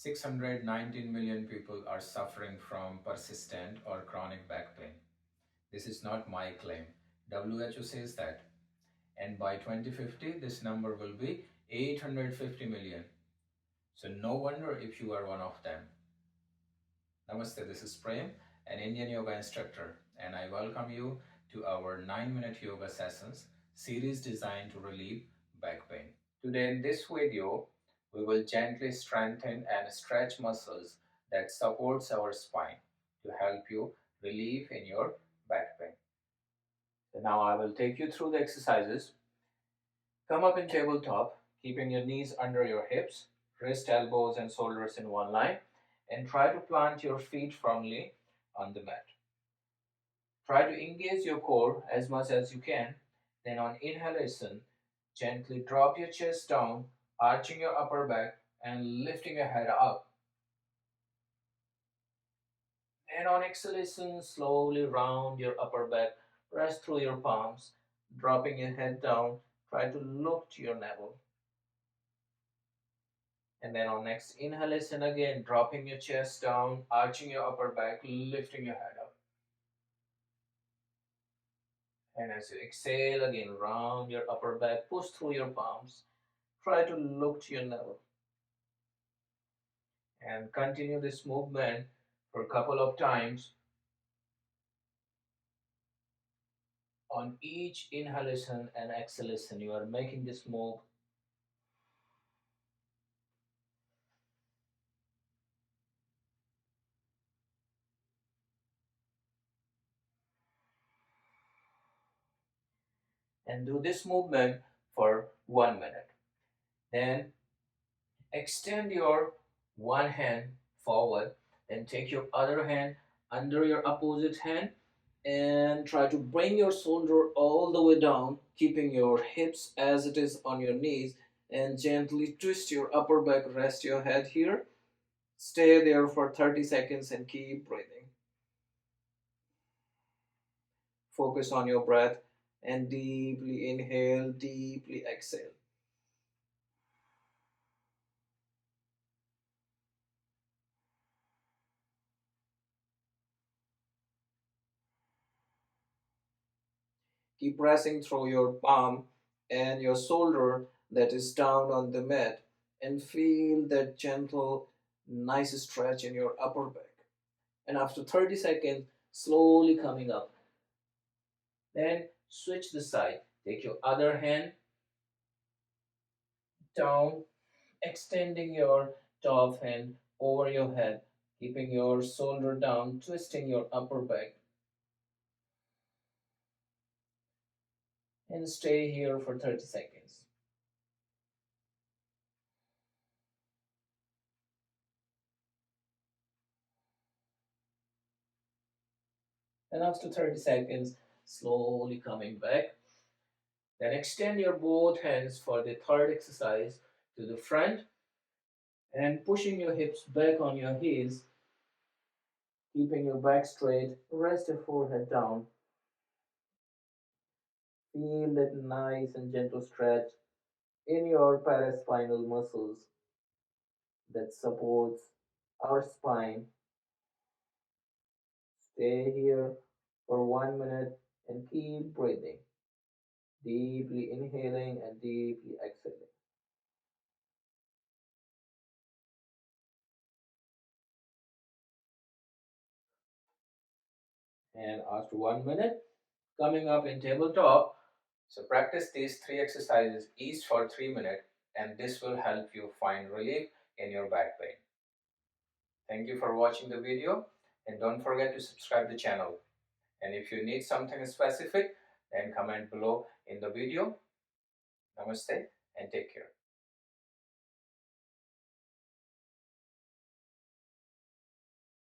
619 million people are suffering from persistent or chronic back pain. This is not my claim. WHO says that. And by 2050, this number will be 850 million. So no wonder if you are one of them. Namaste, this is Prem, an Indian yoga instructor, and I welcome you to our 9-minute yoga sessions series designed to relieve back pain. Today in this video, we will gently strengthen and stretch muscles that supports our spine to help you relieve in your back pain. So now I will take you through the exercises. Come up in tabletop, keeping your knees under your hips, wrist, elbows and shoulders in one line, and try to plant your feet firmly on the mat. Try to engage your core as much as you can. Then on inhalation, gently drop your chest down, arching your upper back and lifting your head up. And on exhalation, slowly round your upper back, press through your palms, dropping your head down, try to look to your navel. And then on next inhalation again, dropping your chest down, arching your upper back, lifting your head up. And as you exhale again, round your upper back, push through your palms, try to look to your navel. And continue this movement for a couple of times. On each inhalation and exhalation, you are making this move. And do this movement for 1 minute. Then extend your one hand forward and take your other hand under your opposite hand and try to bring your shoulder all the way down, keeping your hips as it is on your knees, and gently twist your upper back, rest your head here. Stay there for 30 seconds and keep breathing. Focus on your breath and deeply inhale, deeply exhale. Keep pressing through your palm and your shoulder that is down on the mat and feel that gentle, nice stretch in your upper back. And after 30 seconds, slowly coming up. Then switch the side. Take your other hand down, extending your top hand over your head, keeping your shoulder down, twisting your upper back. And stay here for 30 seconds. And after 30 seconds, slowly coming back. Then extend your both hands for the third exercise to the front and pushing your hips back on your heels, keeping your back straight, rest your forehead down. Feel that nice and gentle stretch in your paraspinal muscles that supports our spine. Stay here for 1 minute and keep breathing. Deeply inhaling and deeply exhaling. And after 1 minute, coming up in tabletop. So practice these 3 exercises each for 3 minutes and this will help you find relief in your back pain. Thank you for watching the video and don't forget to subscribe the channel. And if you need something specific, then comment below in the video. Namaste and take care.